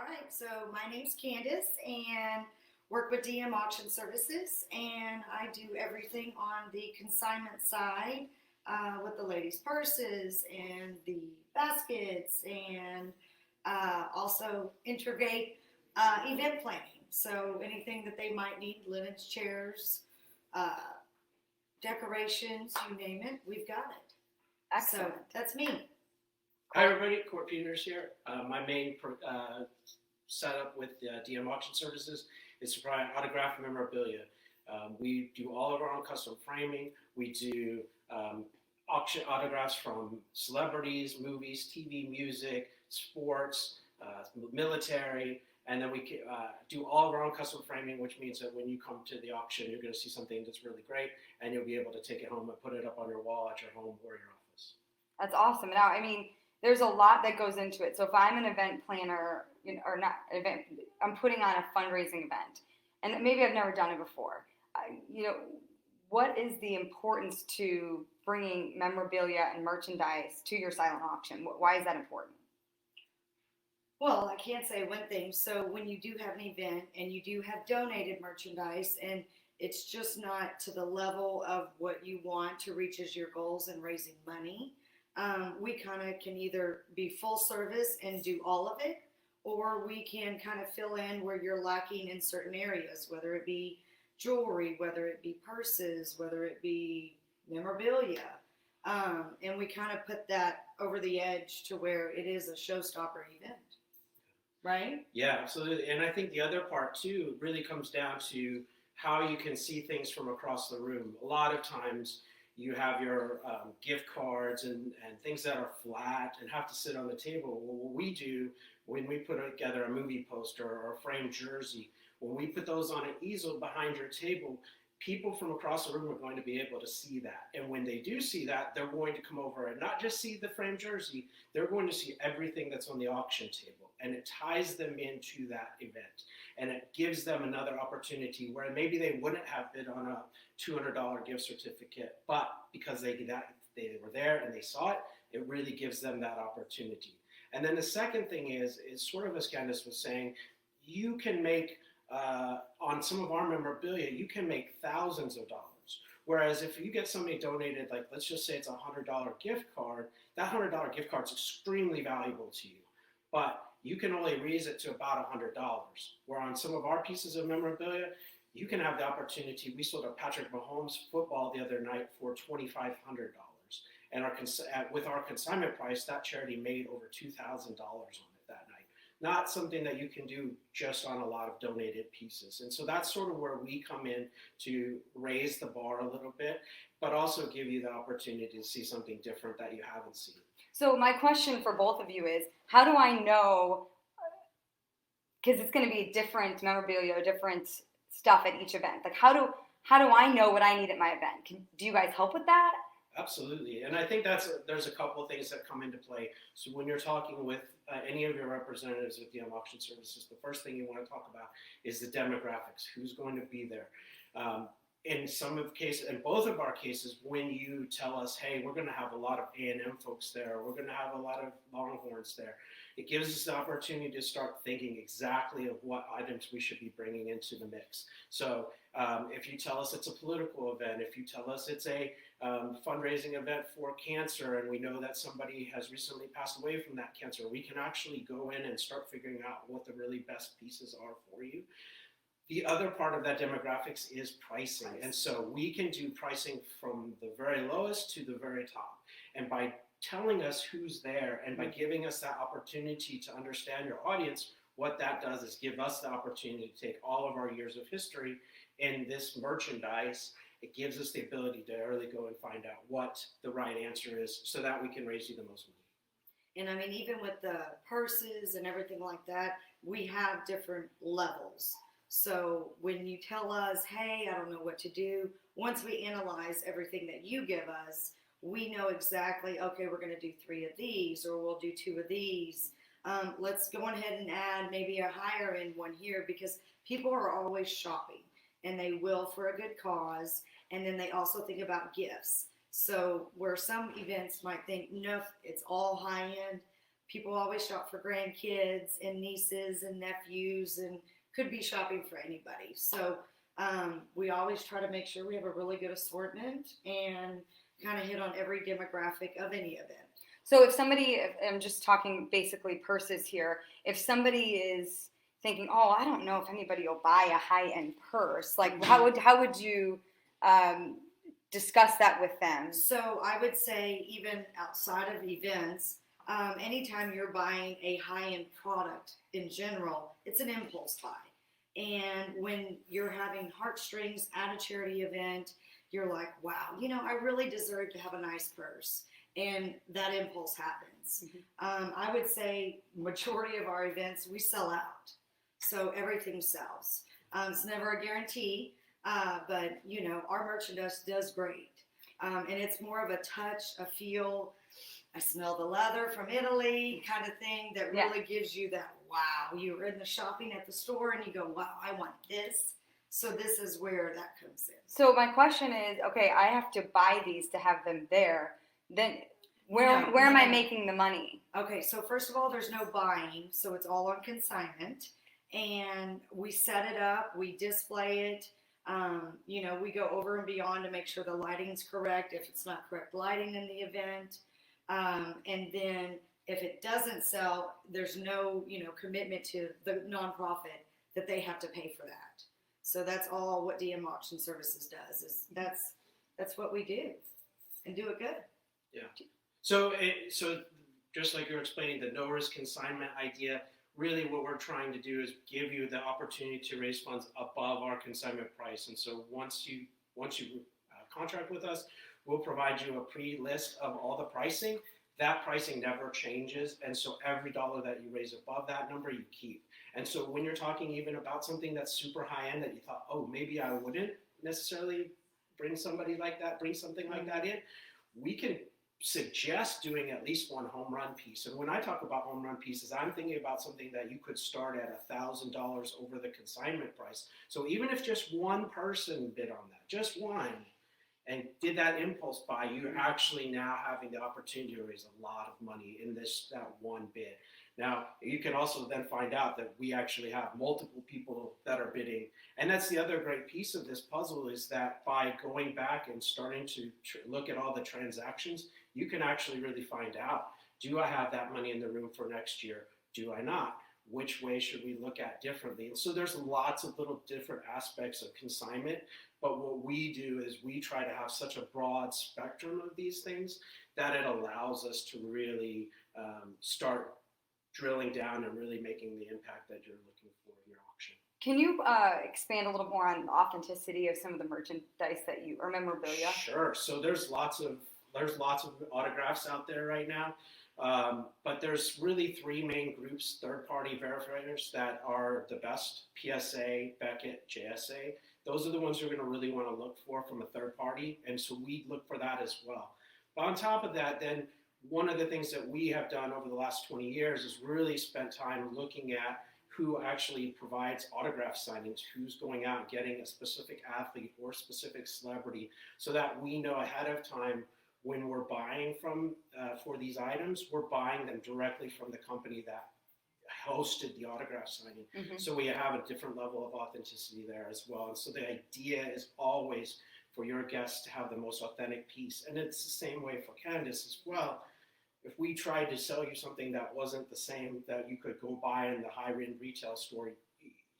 All right, so my name's Candace and work with DM Auction Services, and I do everything on the consignment side with the ladies' purses and the baskets, and also integrate event planning. So anything that they might need, linens, chairs, uh, decorations, you name it, we've got it. Excellent. So that's me. Hi everybody, Court Peters here. My main setup with DM Auction Services is to provide autograph memorabilia. We do all of our own custom framing. We do auction autographs from celebrities, movies, TV, music, sports, military, and then we do all of our own custom framing, which means that when you come to the auction, you're going to see something that's really great, and you'll be able to take it home and put it up on your wall at your home or your office. That's awesome. Now, I mean, there's a lot that goes into it. So if I'm an event planner, or not an event, I'm putting on a fundraising event, and maybe I've never done it before. What is the importance to bringing memorabilia and merchandise to your silent auction? Why is that important? Well, I can't say one thing. So when you do have an event and you do have donated merchandise and it's just not to the level of what you want to reach as your goals in raising money, we kind of can either be full service and do all of it, or we can kind of fill in where you're lacking in certain areas, whether it be jewelry, whether it be purses, whether it be memorabilia. And we kind of put that over the edge to where it is a showstopper event. Right? Yeah, absolutely. And I think the other part too really comes down to how you can see things from across the room. A lot of times you have your gift cards and things that are flat and have to sit on the table. Well, what we do when we put together a movie poster or a framed jersey, when we put those on an easel behind your table, people from across the room are going to be able to see that. And when they do see that, they're going to come over and not just see the framed jersey, they're going to see everything that's on the auction table. And it ties them into that event. And it gives them another opportunity where maybe they wouldn't have bid on a $200 gift certificate, but because they were there and they saw it, it really gives them that opportunity. And then the second thing is sort of as Candace was saying, you can make, on some of our memorabilia, you can make thousands of dollars. Whereas if you get somebody donated, like let's just say it's a $100 gift card, that $100 gift card is extremely valuable to you. But you can only raise it to about $100. Where on some of our pieces of memorabilia, you can have the opportunity. We sold a Patrick Mahomes football the other night for $2,500. And with our consignment price, that charity made over $2,000 on it that night. Not something that you can do just on a lot of donated pieces. And so that's sort of where we come in to raise the bar a little bit, but also give you the opportunity to see something different that you haven't seen. So my question for both of you is, how do I know, because it's going to be different memorabilia, different stuff at each event. Like how do I know what I need at my event? Do you guys help with that? Absolutely. And I think there's a couple of things that come into play. So when you're talking with any of your representatives with DM Auction Services, the first thing you want to talk about is the demographics. Who's going to be there? In both of our cases, when you tell us, hey, we're going to have a lot of A&M folks there, we're going to have a lot of Longhorns there, it gives us the opportunity to start thinking exactly of what items we should be bringing into the mix. So if you tell us it's a political event, if you tell us it's a fundraising event for cancer, and we know that somebody has recently passed away from that cancer, we can actually go in and start figuring out what the really best pieces are for you. The other part of that demographics is pricing. And so we can do pricing from the very lowest to the very top. And by telling us who's there and by giving us that opportunity to understand your audience, what that does is give us the opportunity to take all of our years of history in this merchandise. It gives us the ability to really go and find out what the right answer is so that we can raise you the most money. And I mean, even with the purses and everything like that, we have different levels. So when you tell us, hey, I don't know what to do, once we analyze everything that you give us, we know exactly, okay, we're going to do 3 of these, or we'll do 2 of these. Let's go ahead and add maybe a higher end one here, because people are always shopping, and they will for a good cause. And then they also think about gifts. So where some events might think, no, it's all high end, people always shop for grandkids and nieces and nephews and could be shopping for anybody. So we always try to make sure we have a really good assortment and kind of hit on every demographic of any event. So if somebody, I'm just talking basically purses here, if somebody is thinking, oh, I don't know if anybody will buy a high-end purse, like how would you discuss that with them? So I would say even outside of events, anytime you're buying a high-end product in general, it's an impulse buy. And when you're having heartstrings at a charity event, you're like, wow, I really deserve to have a nice purse. And that impulse happens. I would say majority of our events, we sell out. So everything sells. It's never a guarantee, but, our merchandise does great. And it's more of a touch, a feel, I smell the leather from Italy kind of thing that really gives you that, wow, you're in the shopping at the store and you go, wow, I want this. So this is where that comes in. So my question is, okay, I have to buy these to have them there. Then where am I making the money? Okay, so first of all, there's no buying, so it's all on consignment. And we set it up, we display it. We go over and beyond to make sure the lighting's correct, if it's not correct lighting in the event. And then if it doesn't sell, there's no, commitment to the nonprofit that they have to pay for that. So that's all what DM Auction Services does. Is that's what we do, and do it good. Yeah. So just like you're explaining, the no risk consignment idea, really what we're trying to do is give you the opportunity to raise funds above our consignment price. And so once you contract with us, we'll provide you a pre-list of all the pricing. That pricing never changes, and so every dollar that you raise above that number, you keep. And so when you're talking even about something that's super high end that you thought, oh, maybe I wouldn't necessarily bring something like that in, we can suggest doing at least one home run piece. And when I talk about home run pieces, I'm thinking about something that you could start at $1,000 over the consignment price. So even if just one person bid on that, just one, and did that impulse buy, you're actually now having the opportunity to raise a lot of money in that one bid. Now, you can also then find out that we actually have multiple people that are bidding. And that's the other great piece of this puzzle, is that by going back and starting to look at all the transactions, you can actually really find out, do I have that money in the room for next year? Do I not? Which way should we look at differently? And so there's lots of little different aspects of consignment. But what we do is we try to have such a broad spectrum of these things that it allows us to really start drilling down and really making the impact that you're looking for in your auction. Can you expand a little more on the authenticity of some of the merchandise or memorabilia? Sure. So there's lots of autographs out there right now. But there's really three main groups, third-party verifiers that are the best: PSA, Beckett, JSA. Those are the ones you're going to really want to look for from a third party, and so we look for that as well. But on top of that, then one of the things that we have done over the last 20 years is really spent time looking at who actually provides autograph signings, who's going out and getting a specific athlete or specific celebrity, so that we know ahead of time when we're buying for these items, we're buying them directly from the company that hosted the autograph signing. Mm-hmm. So we have a different level of authenticity there as well. And so the idea is always for your guests to have the most authentic piece. And it's the same way for Candace as well. If we tried to sell you something that wasn't the same that you could go buy in the high-end retail store,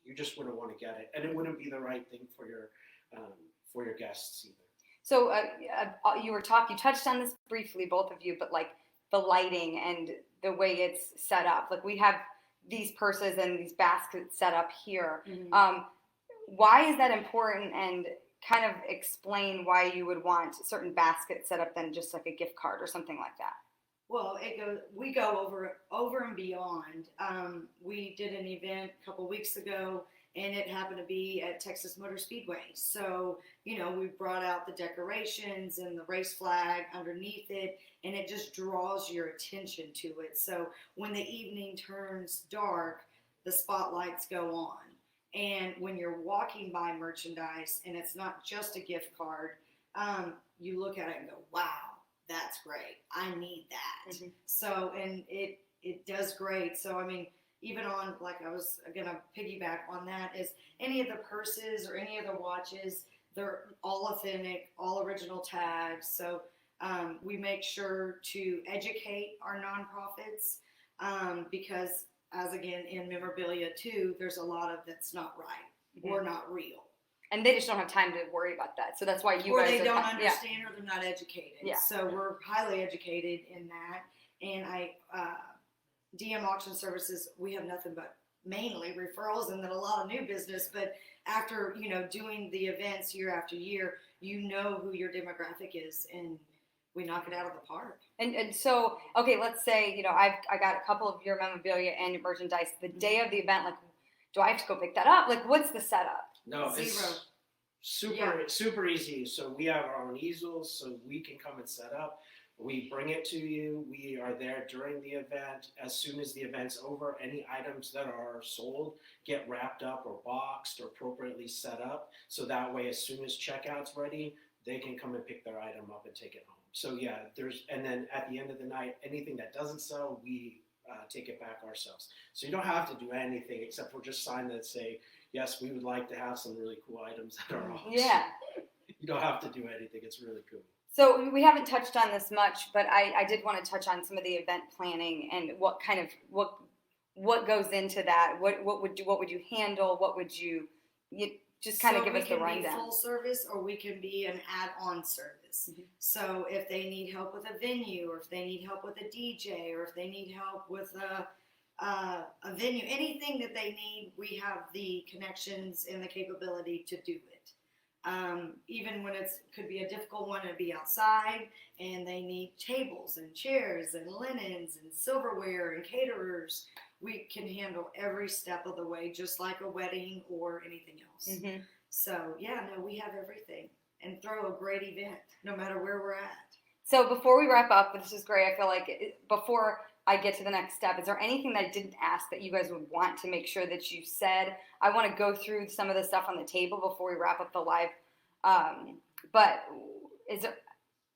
you just wouldn't want to get it. And it wouldn't be the right thing for your guests either. So you touched on this briefly, both of you, but like the lighting and the way it's set up. Like we have these purses and these baskets set up here. Mm-hmm. Why is that important? And kind of explain why you would want certain baskets set up than just like a gift card or something like that. Well, we go over and beyond. We did an event a couple weeks ago, and it happened to be at Texas Motor Speedway. So, we brought out the decorations and the race flag underneath it, and it just draws your attention to it. So when the evening turns dark, the spotlights go on. And when you're walking by merchandise and it's not just a gift card, you look at it and go, wow, that's great. I need that. Mm-hmm. So, and it does great. So I mean, even on, like, I was gonna piggyback on that, is any of the purses or any of the watches, they're all authentic, all original tags. So we make sure to educate our nonprofits, because, as again in memorabilia too, there's a lot of that's not right or not real. And they just don't have time to worry about that. So that's why you or guys they are don't yeah. understand, or they're not educated. Yeah. So we're highly educated in that. And DM Auction Services, we have nothing but mainly referrals and then a lot of new business. But after, doing the events year after year, you know who your demographic is, and we knock it out of the park. And so, okay, let's say, I got a couple of your memorabilia and your merchandise. The day of the event, like, do I have to go pick that up? Like, what's the setup? No, Zero. it's super easy. So we have our own easels, so we can come and set up. We bring it to you. We are there during the event. As soon as the event's over, any items that are sold get wrapped up or boxed or appropriately set up. So that way, as soon as checkout's ready, they can come and pick their item up and take it home. So yeah, and then at the end of the night, anything that doesn't sell, we take it back ourselves. So you don't have to do anything except for just sign that say, yes, we would like to have some really cool items at our auction. Yeah. You don't have to do anything. It's really cool. So we haven't touched on this much, but I did want to touch on some of the event planning and what goes into that. What would you handle? What would you just kind of give us the rundown? We can be full service, or we can be an add-on service. Mm-hmm. So if they need help with a venue, or if they need help with a DJ, or if they need help with a venue, anything that they need, we have the connections and the capability to do it. Even when could be a difficult one to be outside, and they need tables and chairs and linens and silverware and caterers, we can handle every step of the way, just like a wedding or anything else. Mm-hmm. So yeah, no, we have everything, and throw a great event no matter where we're at. So before we wrap up, this is great. I feel like before I get to the next step, is there anything that I didn't ask that you guys would want to make sure that you said? I want to go through some of the stuff on the table before we wrap up the live. But is there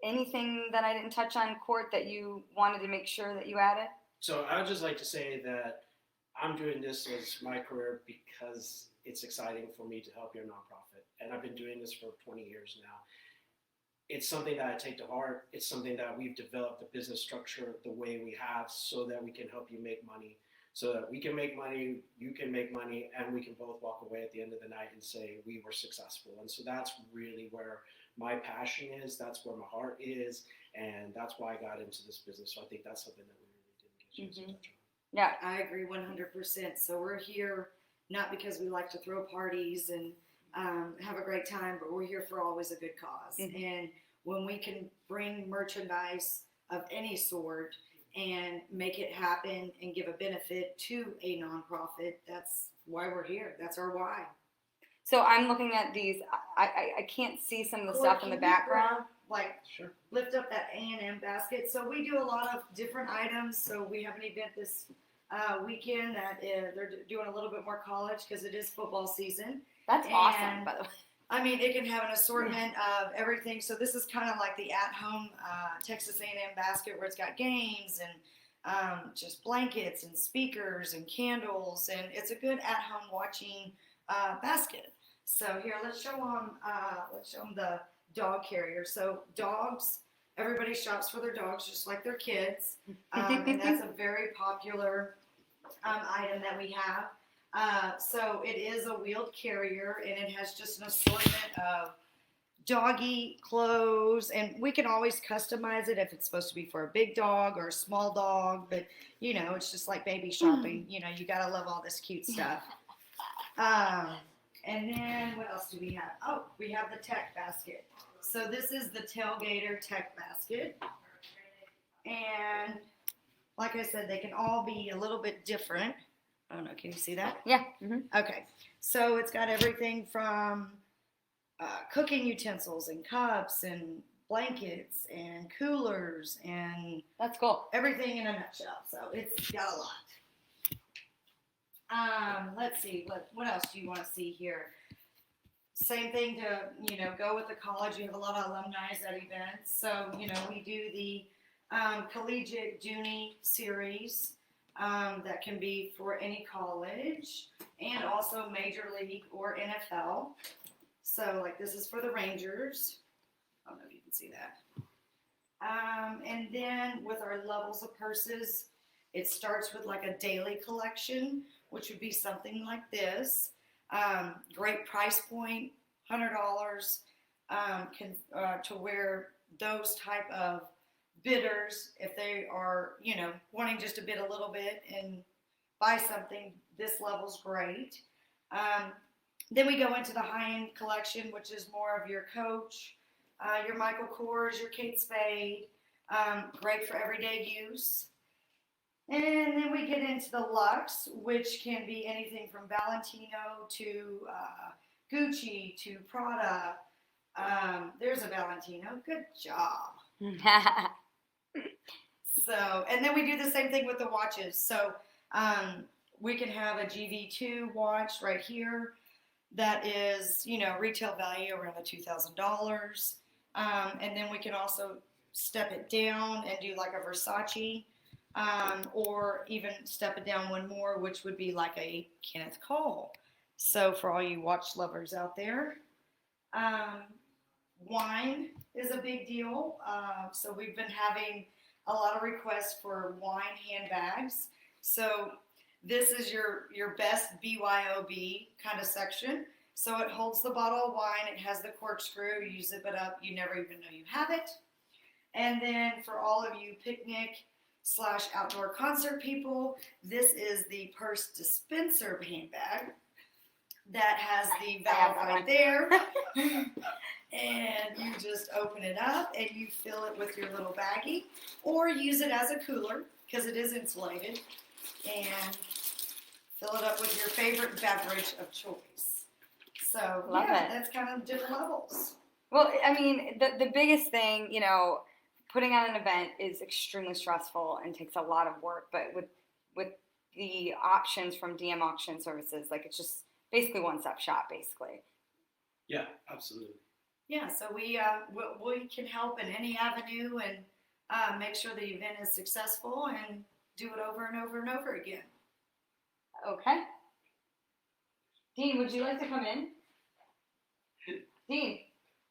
anything that I didn't touch on, Court, that you wanted to make sure that you added? So I would just like to say that I'm doing this as my career because it's exciting for me to help your nonprofit. And I've been doing this for 20 years now. It's something that I take to heart. It's something that we've developed the business structure the way we have so that we can help you make money, so that we can make money, you can make money, and we can both walk away at the end of the night and say we were successful. And so that's really where my passion is. That's where my heart is. And that's why I got into this business. So I think that's something that we really didn't get a chance to touch on. Yeah, I agree 100%. So we're here not because we like to throw parties and have a great time, but we're here for always a good cause. Mm-hmm. And when we can bring merchandise of any sort and make it happen and give a benefit to a nonprofit, that's why we're here. That's our why. So I'm looking at these. I can't see some of the stuff in the background. Sure. Lift up that A&M basket. So we do a lot of different items. So we have an event this weekend that they're doing a little bit more college because it is football season. That's awesome, by the way. I mean, it can have an assortment of everything. So this is kind of like the at-home Texas A&M basket where it's got games and just blankets and speakers and candles, and it's a good at-home watching basket. So here, let's show them the dog carrier. So dogs, everybody shops for their dogs just like their kids, and that's a very popular item that we have. So it is a wheeled carrier, and it has just an assortment of doggy clothes, and we can always customize it if it's supposed to be for a big dog or a small dog, but it's just like baby shopping. You gotta love all this cute stuff. And then what else do we have? Oh, we have the tech basket. So this is the Tailgater tech basket, and like I said, they can all be a little bit different. I don't know. Can you see that? Yeah. Mm-hmm. Okay. So it's got everything from cooking utensils and cups and blankets and coolers and That's cool. everything in a nutshell. So it's got a lot. Let's see. What else do you want to see here? Same thing to, go with the college. You have a lot of alumni at events. So, we do the collegiate Junie series. that can be for any college and also Major League or NFL. So, like, this is for the Rangers. I don't know if you can see that. And then with our levels of purses, it starts with like a daily collection, which would be something like this. Great price point, $100, to where those type of bidders, if they are, wanting just to bid a little bit and buy something, this level's great. Then we go into the high-end collection, which is more of your Coach, your Michael Kors, your Kate Spade, great for everyday use. And then we get into the luxe, which can be anything from Valentino to Gucci to Prada. There's a Valentino. Good job. So, and then we do the same thing with the watches. So we can have a GV2 watch right here that is, retail value around the $2,000. And then we can also step it down and do like a Versace, or even step it down one more, which would be like a Kenneth Cole. So for all you watch lovers out there, wine is a big deal. So we've been having a lot of requests for wine handbags. So this is your best BYOB kind of section. So it holds the bottle of wine. It has the corkscrew. You zip it up. You never even know you have it. And then for all of you picnic/outdoor concert people, this is the purse dispenser handbag that has the valve right there. And you just open it up and you fill it with your little baggie, or use it as a cooler because it is insulated, and fill it up with your favorite beverage of choice. So Love it. That's kind of different levels. Well, I mean, the biggest thing, putting on an event is extremely stressful and takes a lot of work. But with the options from DM Auction Services, like, it's just basically one-stop shop, basically. Yeah, absolutely. Yeah, so we can help in any avenue and make sure the event is successful and do it over and over and over again. Okay. Dean, would you like to come in? Dean,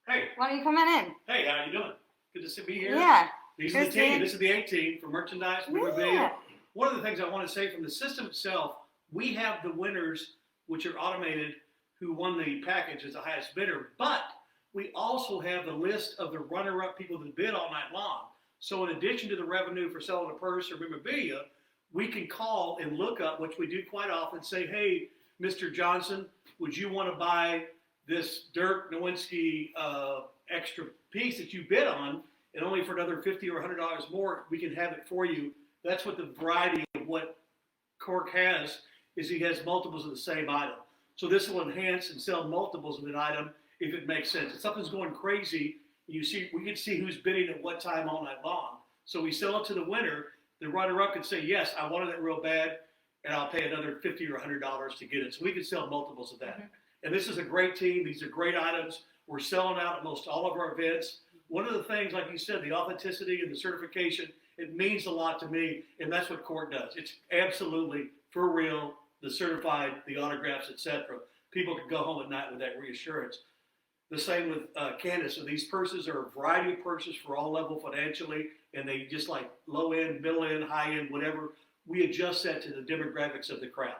Hey, why don't you come on in? hey, how you doing? Good to be here. Yeah. These are the Here's team. Dan. This is the A team for merchandise, memorabilia. Yeah. One of the things I want to say from the system itself, we have the winners, which are automated, who won the package as the highest bidder, but we also have the list of the runner-up people that bid all night long. So in addition to the revenue for selling a purse or memorabilia, we can call and look up, which we do quite often, say, hey, Mr. Johnson, would you want to buy this Dirk Nowitzki extra piece that you bid on, and only for another $50 or $100 more, we can have it for you. That's what the variety of what Cork has, is he has multiples of the same item. So this will enhance and sell multiples of an item if it makes sense. If something's going crazy, we can see who's bidding at what time all night long. So we sell it to the winner. The runner-up could say, yes, I wanted it real bad, and I'll pay another $50 or $100 to get it. So we can sell multiples of that. Mm-hmm. And this is a great team. These are great items. We're selling out at most all of our events. One of the things, like you said, the authenticity and the certification, it means a lot to me, and that's what Court does. It's absolutely, for real, the certified, the autographs, etc. People can go home at night with that reassurance. The same with Candace. So these purses are a variety of purses for all level financially, and they just like low end, middle end, high end, whatever. We adjust that to the demographics of the crowd.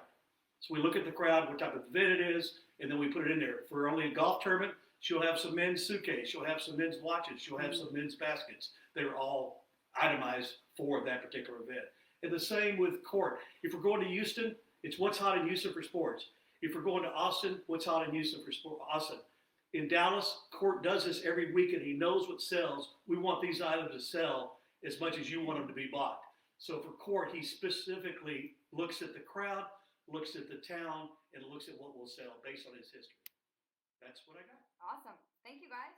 So we look at the crowd, what type of event it is, and then we put it in there. For only a golf tournament, she'll have some men's suitcase, she'll have some men's watches, she'll have some men's baskets. They're all itemized for that particular event. And the same with Court. If we're going to Houston, it's what's hot in Houston for sports. If we're going to Austin, what's hot in Houston for Austin. In Dallas, Court does this every week, and he knows what sells. We want these items to sell as much as you want them to be bought. So for Court, he specifically looks at the crowd, looks at the town, and looks at what will sell based on his history. That's what I got. Awesome. Thank you, guys.